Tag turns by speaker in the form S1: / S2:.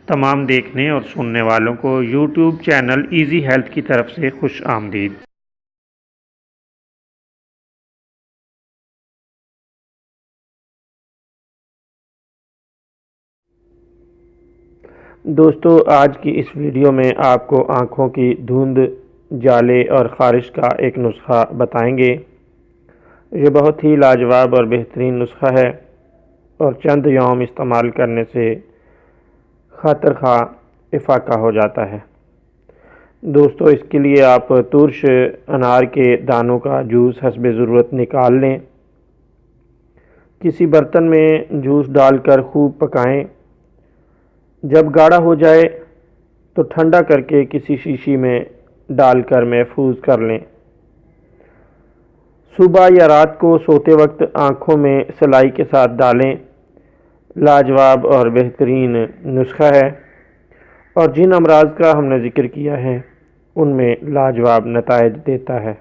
S1: تمام دیکھنے اور سننے والوں کو یوٹیوب چینل ایزی ہیلتھ کی طرف سے خوش آمدید۔ دوستو، آج کی اس ویڈیو میں آپ کو آنکھوں کی دھند، جالے اور خارش کا ایک نسخہ بتائیں گے۔ یہ بہت ہی لاجواب اور بہترین نسخہ ہے اور چند یوم استعمال کرنے سے خاطر خواہ افاقہ ہو جاتا ہے۔ دوستو، اس کے لیے آپ ترش انار کے دانوں کا جوس حسب ضرورت نکال لیں۔ کسی برتن میں جوس ڈال کر خوب پکائیں۔ جب گاڑھا ہو جائے تو ٹھنڈا کر کے کسی شیشی میں ڈال کر محفوظ کر لیں۔ صبح یا رات کو سوتے وقت آنکھوں میں سلائی کے ساتھ ڈالیں۔ لاجواب اور بہترین نسخہ ہے اور جن امراض کا ہم نے ذکر کیا ہے ان میں لاجواب نتائج دیتا ہے۔